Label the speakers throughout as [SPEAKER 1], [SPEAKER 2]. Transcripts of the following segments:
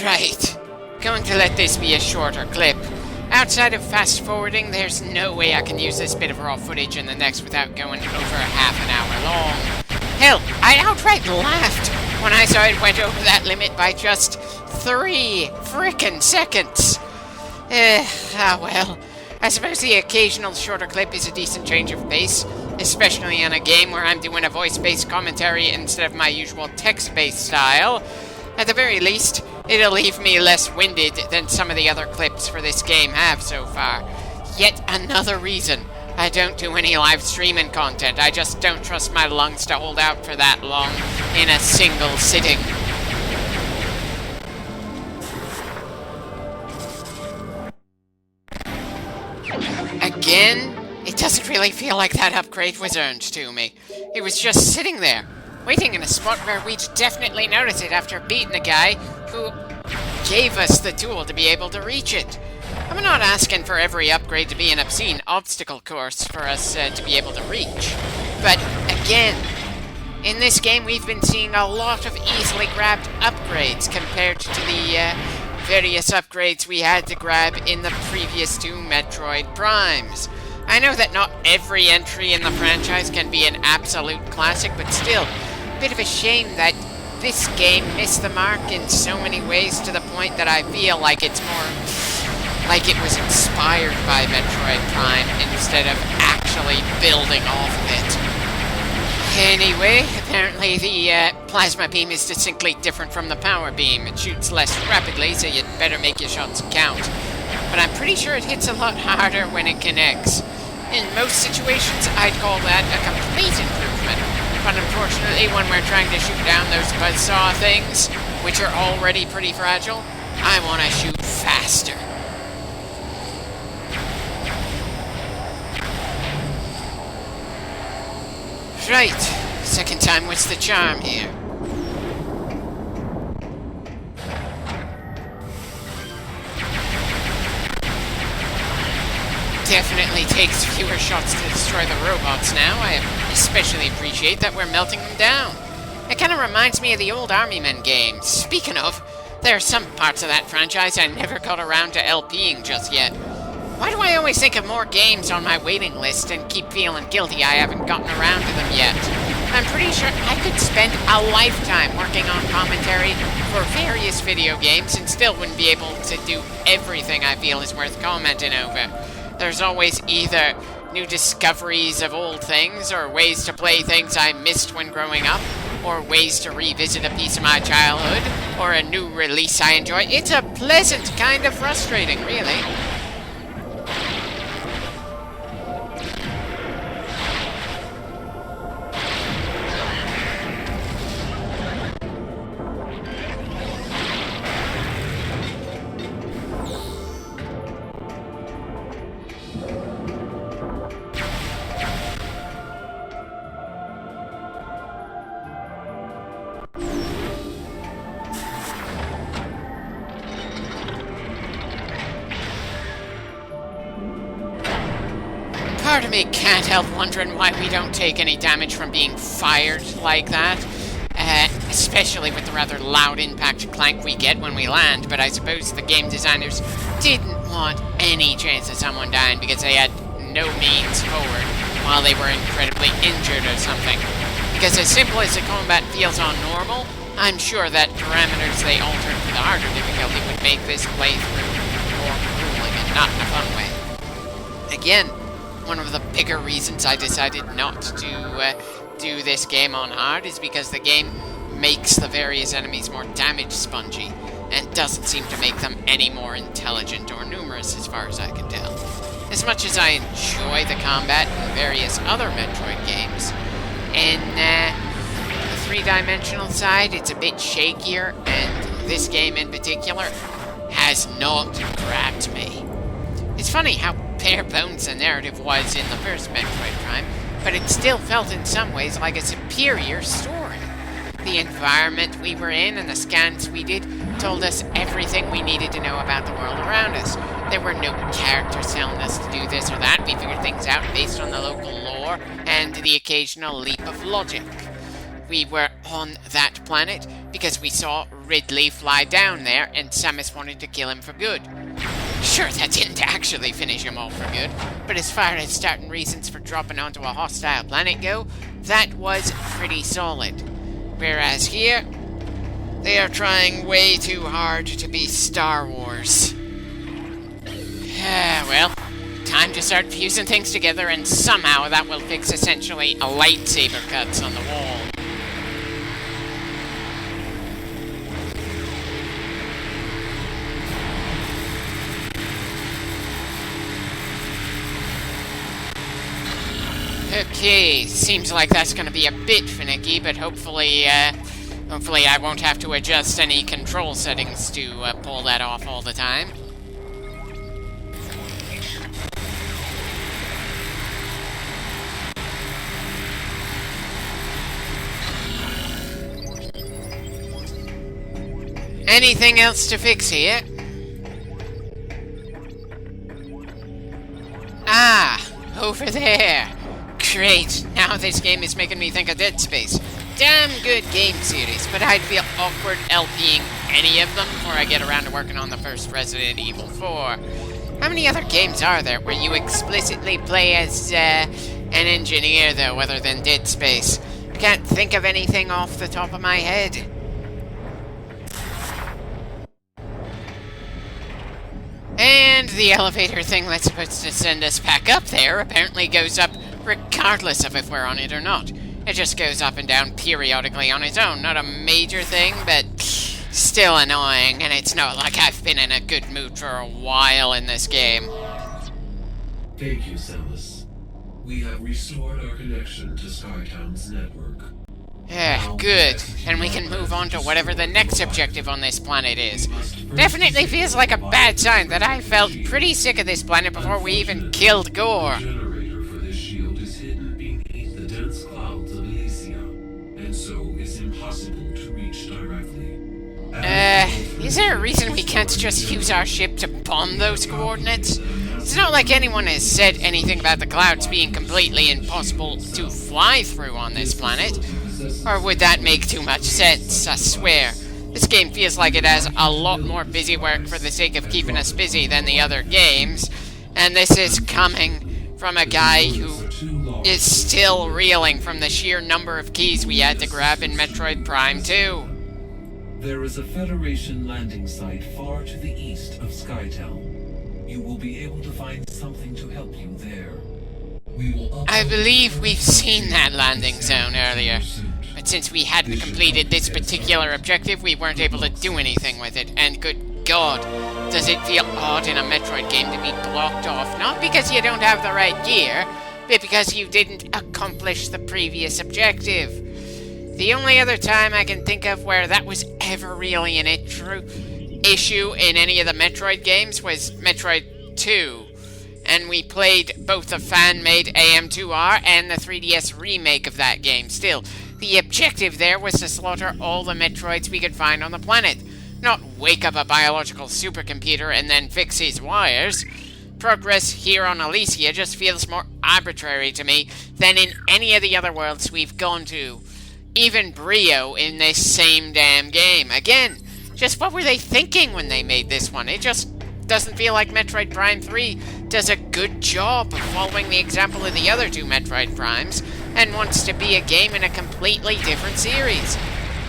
[SPEAKER 1] Right. Going to let this be a shorter clip. Outside of fast forwarding, there's no way I can use this bit of raw footage in the next without going over half an hour long. Hell, I outright laughed when I saw it went over that limit by just 3 frickin' seconds. Well. I suppose the occasional shorter clip is a decent change of pace, especially in a game where I'm doing a voice-based commentary instead of my usual text-based style. At the very least, it'll leave me less winded than some of the other clips for this game have so far. Yet another reason I don't do any live streaming content. I just don't trust my lungs to hold out for that long in a single sitting. Again? It doesn't really feel like that upgrade was earned to me. It was just sitting there, waiting in a spot where we'd definitely notice it after beating a guy who gave us the tool to be able to reach it. I'm not asking for every upgrade to be an obscene obstacle course for us to be able to reach. But again, in this game we've been seeing a lot of easily grabbed upgrades compared to the various upgrades we had to grab in the previous 2 Metroid Primes. I know that not every entry in the franchise can be an absolute classic, but still, a bit of a shame that this game missed the mark in so many ways to the point that I feel like it's more like it was inspired by Metroid Prime instead of actually building off of it. Anyway, apparently the plasma beam is distinctly different from the power beam. It shoots less rapidly, so you'd better make your shots count. But I'm pretty sure it hits a lot harder when it connects. In most situations, I'd call that a complete improvement. But unfortunately, when we're trying to shoot down those buzzsaw things, which are already pretty fragile, I want to shoot faster. Right, second time was the charm here. Definitely takes fewer shots to destroy the robots now. I especially appreciate that we're melting them down. It kind of reminds me of the old Army Men games. Speaking of, there are some parts of that franchise I never got around to LPing just yet. Why do I always think of more games on my waiting list and keep feeling guilty I haven't gotten around to them yet? I'm pretty sure I could spend a lifetime working on commentary for various video games and still wouldn't be able to do everything I feel is worth commenting over. There's always either new discoveries of old things, or ways to play things I missed when growing up, or ways to revisit a piece of my childhood, or a new release I enjoy. It's a pleasant kind of frustrating, really. Part of me can't help wondering why we don't take any damage from being fired like that. Especially with the rather loud impact clank we get when we land, but I suppose the game designers didn't want any chance of someone dying because they had no means forward while they were incredibly injured or something. Because as simple as the combat feels on normal, I'm sure that parameters they altered for the harder difficulty would make this playthrough more grueling and not in a fun way. Again, one of the bigger reasons I decided not to do this game on hard is because the game makes the various enemies more damage spongy and doesn't seem to make them any more intelligent or numerous as far as I can tell. As much as I enjoy the combat in various other Metroid games, in the three-dimensional side it's a bit shakier, and this game in particular has not grabbed me. It's funny how bare bones the narrative was in the first Metroid Prime, but it still felt in some ways like a superior story. The environment we were in and the scans we did told us everything we needed to know about the world around us. There were no characters telling us to do this or that. We figured things out based on the local lore and the occasional leap of logic. We were on that planet because we saw Ridley fly down there, and Samus wanted to kill him for good. Sure, that didn't actually finish him all for good, but as far as starting reasons for dropping onto a hostile planet go, that was pretty solid. Whereas here, they are trying way too hard to be Star Wars. Well, time to start fusing things together, and somehow that will fix essentially a lightsaber cuts on the wall. Okay, seems like that's gonna be a bit finicky, but hopefully I won't have to adjust any control settings to pull that off all the time. Anything else to fix here? Ah, over there. Great, now this game is making me think of Dead Space. Damn good game series, but I'd feel awkward LPing any of them before I get around to working on the first Resident Evil 4. How many other games are there where you explicitly play as an engineer, though, other than Dead Space? I can't think of anything off the top of my head. And the elevator thing that's supposed to send us back up there apparently goes up regardless of if we're on it or not. It just goes up and down periodically on its own. Not a major thing, but still annoying, and it's not like I've been in a good mood for a while in this game.
[SPEAKER 2] Thank you, Samus. We have restored our connection to Skytown's network.
[SPEAKER 1] Yeah, good. Then we can move on to whatever the next objective on this planet is. Definitely feels like a bad sign that I felt pretty sick of this planet before we even killed Gore.
[SPEAKER 2] The generator for this shield is hidden beneath the dense clouds of Elysia, and so is impossible to reach directly.
[SPEAKER 1] Is there a reason we can't just use our ship to bomb those coordinates? It's not like anyone has said anything about the clouds being completely impossible to fly through on this planet. Or would that make too much sense? I swear. This game feels like it has a lot more busy work for the sake of keeping us busy than the other games. And this is coming from a guy who is still reeling from the sheer number of keys we had to grab in Metroid Prime 2.
[SPEAKER 2] There is a Federation landing site far to the east of Skytown. You will be able to find something to help you there.
[SPEAKER 1] I believe we've seen that landing zone earlier, but since we hadn't completed this particular objective, we weren't able to do anything with it, and good God, does it feel odd in a Metroid game to be blocked off, not because you don't have the right gear, but because you didn't accomplish the previous objective. The only other time I can think of where that was ever really an issue in any of the Metroid games was Metroid 2. And we played both the fan-made AM2R and the 3DS remake of that game. Still, the objective there was to slaughter all the Metroids we could find on the planet, not wake up a biological supercomputer and then fix his wires. Progress here on Elysia just feels more arbitrary to me than in any of the other worlds we've gone to. Even Brio in this same damn game. Again, just what were they thinking when they made this one? It just doesn't feel like Metroid Prime 3 does a good job of following the example of the other two Metroid Primes and wants to be a game in a completely different series.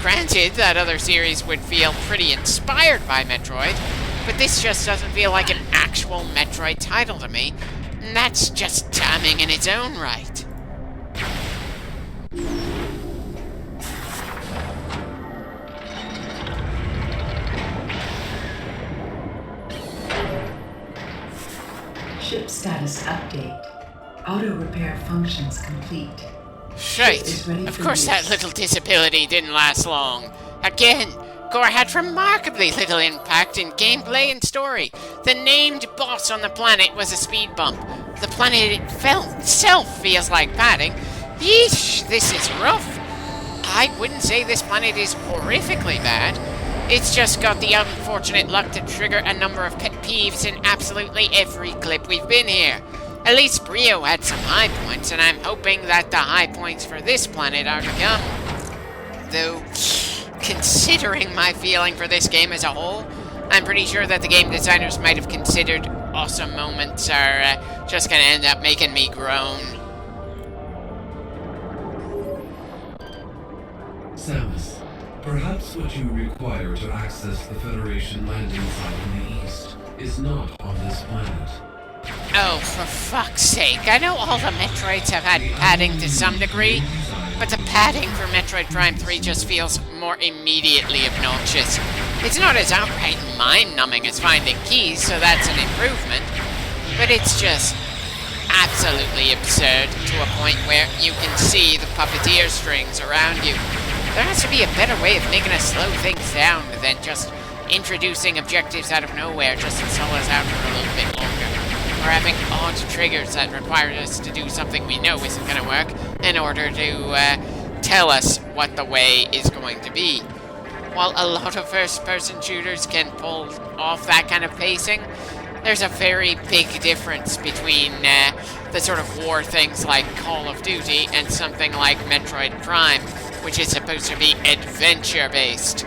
[SPEAKER 1] Granted, that other series would feel pretty inspired by Metroid, but this just doesn't feel like an actual Metroid title to me, and that's just damning in its own right.
[SPEAKER 3] Ship status update. Auto repair functions complete.
[SPEAKER 1] Right. Of course that little disability didn't last long. Again, Gore had remarkably little impact in gameplay and story. The named boss on the planet was a speed bump. The planet itself feels like padding. Yeesh, this is rough. I wouldn't say this planet is horrifically bad. It's just got the unfortunate luck to trigger a number of pet peeves in absolutely every clip we've been here. At least Brio had some high points, and I'm hoping that the high points for this planet are to come. Though, considering my feeling for this game as a whole, I'm pretty sure that the game designers might have considered awesome moments are just gonna end up making me groan.
[SPEAKER 2] Samus, perhaps what you require to access the Federation landing site in the east is not on this planet.
[SPEAKER 1] Oh, for fuck's sake. I know all the Metroids have had padding to some degree, but the padding for Metroid Prime 3 just feels more immediately obnoxious. It's not as outright mind-numbing as finding keys, so that's an improvement, but it's just absolutely absurd to a point where you can see the puppeteer strings around you. There has to be a better way of making us slow things down than just introducing objectives out of nowhere just to slow us out for a little bit longer. Or having odd triggers that require us to do something we know isn't going to work in order to tell us what the way is going to be. While a lot of first-person shooters can pull off that kind of pacing, there's a very big difference between the sort of war things like Call of Duty and something like Metroid Prime, which is supposed to be adventure-based.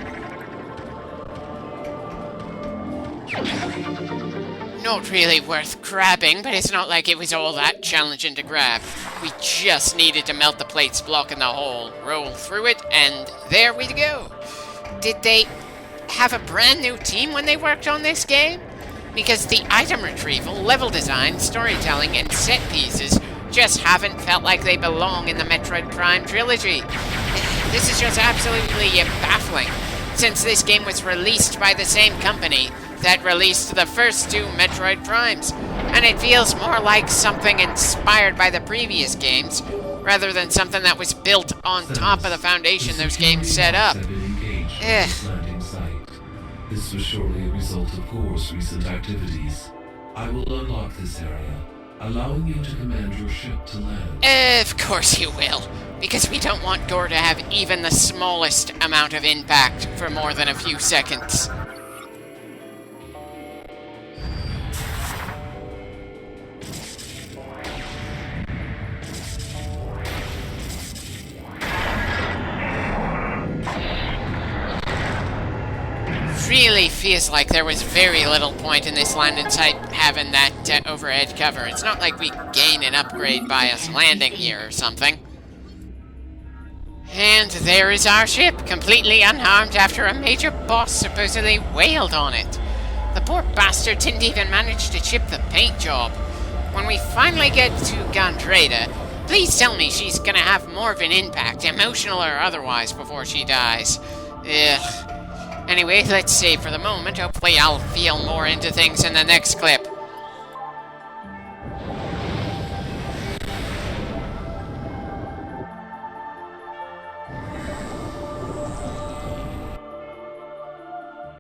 [SPEAKER 1] Not really worth grabbing, but it's not like it was all that challenging to grab. We just needed to melt the plates blocking the hole, roll through it, and there we go. Did they have a brand new team when they worked on this game? Because the item retrieval, level design, storytelling, and set pieces just haven't felt like they belong in the Metroid Prime trilogy. This is just absolutely baffling, since this game was released by the same company that released the first two Metroid Primes, and it feels more like something inspired by the previous games, rather than something that was built on top of the foundation those games set up.
[SPEAKER 2] Landing site. This was surely a result of Gore's recent activities. I will unlock this area, allowing you to command your ship to land.
[SPEAKER 1] Of course you will, because we don't want Gore to have even the smallest amount of impact for more than a few seconds. Really feels like there was very little point in this landing site having that overhead cover. It's not like we gain an upgrade by us landing here or something. And there is our ship, completely unharmed after a major boss supposedly wailed on it. The poor bastard didn't even manage to chip the paint job. When we finally get to Gandreda, please tell me she's gonna have more of an impact, emotional or otherwise, before she dies. Ugh. Anyway, let's save for the moment. Hopefully I'll feel more into things in the next clip.